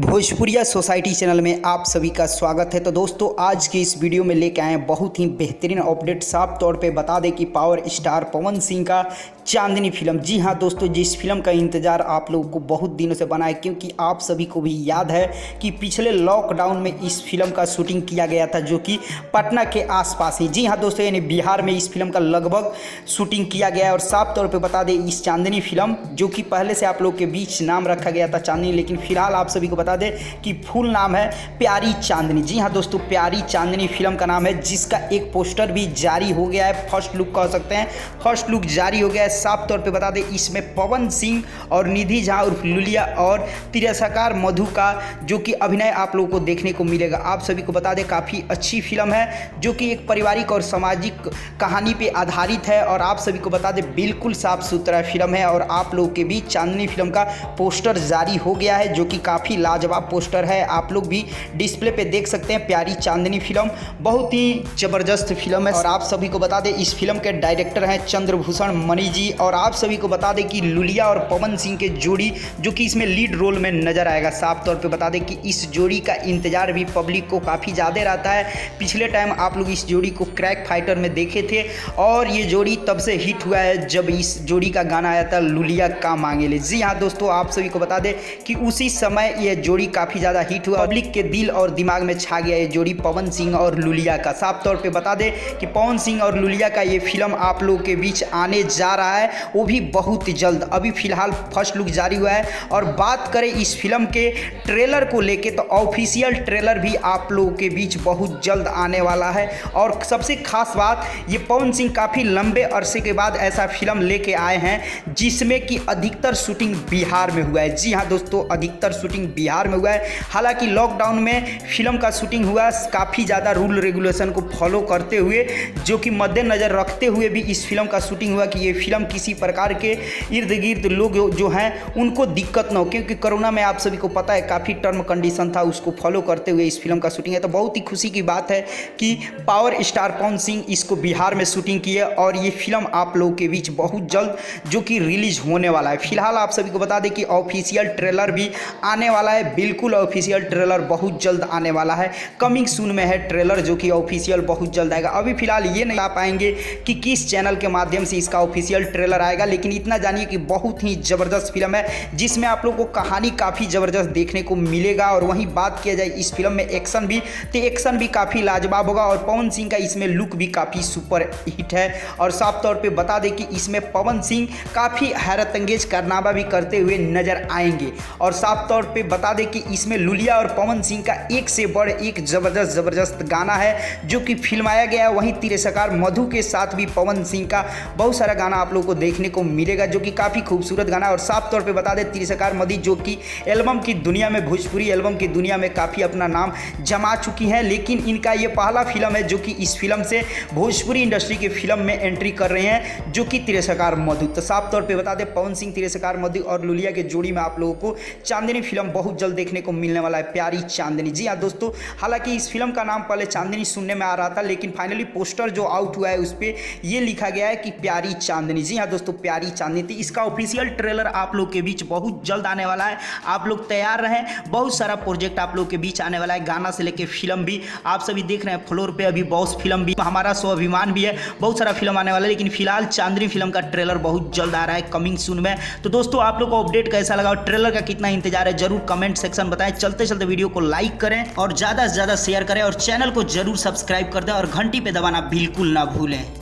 भोजपुरिया society channel में आप सभी का स्वागत है। तो दोस्तों आज के इस वीडियो में लेके आए हैं बहुत ही बेहतरीन अपडेट। साफ तौर पे बता दें कि पावर स्टार पवन सिंह का चांदनी फिल्म, जी हाँ दोस्तों, जिस फिल्म का इंतज़ार आप लोगों को बहुत दिनों से बना है, क्योंकि आप सभी को भी याद है कि पिछले लॉकडाउन में इस फिल्म का शूटिंग किया गया था, जो कि पटना के आसपास ही, जी हाँ दोस्तों, यानी बिहार में इस फिल्म का लगभग शूटिंग किया गया है। और साफ तौर पर बता दें इस चांदनी फिल्म, जो कि पहले से आप लोग के बीच नाम रखा गया था चांदनी, लेकिन फिलहाल आप सभी को बता दें कि फुल नाम है प्यारी चांदनी। जी हाँ दोस्तों, प्यारी चांदनी फिल्म का नाम है, जिसका एक पोस्टर भी जारी हो गया है, फर्स्ट लुक कह सकते हैं, फर्स्ट लुक जारी हो गया है। साफ तौर पे बता दें इसमें पवन सिंह और निधि झा उर्फ लुलिया और तिरसकार मधु का जो कि अभिनय आप लोगों को देखने को मिलेगा। आप सभी को बता दें काफ़ी अच्छी फिल्म है, जो कि एक पारिवारिक और सामाजिक कहानी पे आधारित है। और आप सभी को बता दें बिल्कुल साफ सुथरा फिल्म है। और आप लोगों के बीच चांदनी फिल्म का पोस्टर जारी हो गया है, जो कि काफ़ी लाजवाब पोस्टर है, आप लोग भी डिस्प्ले पे देख सकते हैं। प्यारी चांदनी फिल्म बहुत ही ज़बरदस्त फिल्म है। और आप सभी को बता दें इस फिल्म के डायरेक्टर हैं चंद्रभूषण मणि जी। और आप सभी को बता दें कि लुलिया और पवन सिंह के जोड़ी जो कि इसमें लीड रोल में नजर आएगा। साफ तौर पे बता दें कि इस जोड़ी का इंतजार भी पब्लिक को काफ़ी ज़्यादा रहता है। पिछले टाइम आप लोग इस जोड़ी को क्रैक फाइटर में देखे थे, और ये जोड़ी तब से हिट हुआ है जब इस जोड़ी का गाना आया था लुलिया का मांगेले। जी हाँ दोस्तों, आप सभी को बता दें कि उसी समय ये जोड़ी काफ़ी ज़्यादा हिट हुआ, पब्लिक के दिल और दिमाग में छा गया ये जोड़ी पवन सिंह और लुलिया का। साफ तौर पे बता दें कि पवन सिंह और लुलिया का ये फिल्म आप लोगों के बीच आने जा रहा है, वो भी बहुत ही जल्द। अभी फिलहाल फर्स्ट लुक जारी हुआ है। और बात करें इस फिल्म के ट्रेलर को लेके, तो ऑफिशियल ट्रेलर भी आप लोगों के बीच बहुत जल्द आने वाला है। और सबसे खास बात, ये पवन सिंह काफ़ी लंबे अरसे के बाद ऐसा फिल्म लेके आए हैं जिसमें कि अधिकतर शूटिंग बिहार में हुआ है। जी हाँ दोस्तों, अधिकतर शूटिंग बिहार में हुआ है। हालांकि लॉकडाउन में फिल्म का शूटिंग हुआ काफ़ी ज़्यादा रूल रेगुलेशन को फॉलो करते हुए, जो कि मद्देनज़र रखते हुए भी इस फिल्म का शूटिंग हुआ कि ये फिल्म किसी प्रकार के इर्द गिर्द लोग जो हैं उनको दिक्कत ना हो, क्योंकि कोरोना में आप सभी को पता है काफ़ी टर्म कंडीशन था, उसको फॉलो करते हुए इस फिल्म का शूटिंग है। तो बहुत ही खुशी की बात है कि पावर स्टार पवन सिंह इसको बिहार में शूटिंग की है, और ये फिल्म आप लोगों के बीच बहुत जल्द जो कि रिलीज होने वाला है। फिलहाल आप सभी को बता दें कि ऑफिशियल ट्रेलर भी आने वाला है, बिल्कुल ऑफिशियल ट्रेलर बहुत जल्द आने वाला है, कमिंग सून में है ट्रेलर, जो कि ऑफिशियल बहुत जल्द आएगा। अभी फिलहाल ये नहीं बता पाएंगे कि किस चैनल के माध्यम से इसका ऑफिशियल ट्रेलर आएगा, लेकिन इतना जानिए कि बहुत ही ज़बरदस्त फिल्म है, जिसमें आप लोगों को कहानी काफ़ी ज़बरदस्त देखने को मिलेगा। और वहीं बात किया जाए इस फिल्म में एक्शन भी, तो एक्शन भी काफ़ी लाजवाब होगा, और पवन सिंह का इसमें लुक भी काफ़ी सुपर हिट है। और साफ तौर पे बता दें कि इसमें पवन सिंह काफ़ी हैरतअंगेज कारनामा भी करते हुए नजर आएंगे। और साफ तौर पे बता दें कि इसमें लुलिया और पवन सिंह का एक से बढ़ एक ज़बरदस्त गाना है, जो कि फिल्माया गया है। वहीं तिरसकार मधु के साथ भी पवन सिंह का बहुत सारा गाना आप लोगों को देखने को मिलेगा, जो कि काफ़ी खूबसूरत गाना है। और साफ तौर पे बता दें तिरसकार मधु जो कि एल्बम की दुनिया में, भोजपुरी एल्बम की दुनिया में काफ़ी अपना नाम जमा चुकी हैं, लेकिन इनका ये पहला फिल्म है जो कि इस फिल्म से भोजपुरी इंडस्ट्री के फिल्म में एंट्री कर रहे हैं, जो कि तिरसकार मधु। तो साफ तौर पे बता दें पवन सिंह, तिरसकार मधु और लुलिया के जोड़ी में आप लोगों को चांदनी फिल्म बहुत जल्द देखने को मिलने वाला है, प्यारी चांदनी। जी हाँ दोस्तों, हालांकि इस फिल्म का नाम पहले चांदनी सुनने में आ रहा था, लेकिन फाइनली पोस्टर जो आउट हुआ है उस पर यह लिखा गया है कि प्यारी चांदनी। जी हाँ दोस्तों, प्यारी चांदनी। तो इसका ऑफिशियल ट्रेलर आप लोग के बीच बहुत जल्द आने वाला है, आप लोग तैयार रहें। बहुत सारा प्रोजेक्ट आप लोग के बीच आने वाला है, गाना से लेकर फिल्म भी आप सभी देख रहे हैं। फ्लोर पे अभी बॉस फिल्म भी, हमारा स्वाभिमान भी है, बहुत सारा फिल्म आने वाला है। लेकिन फिलहाल चांदनी फिल्म का ट्रेलर बहुत जल्द आ रहा है, कमिंग सून में। तो दोस्तों आप लोग को अपडेट कैसा लगा और ट्रेलर का कितना इंतजार है, जरूर कमेंट सेक्शन बताएं। चलते चलते वीडियो को लाइक करें और ज़्यादा से ज़्यादा शेयर करें, और चैनल को जरूर सब्सक्राइब कर दें, और घंटी पे दबाना बिल्कुल ना भूलें।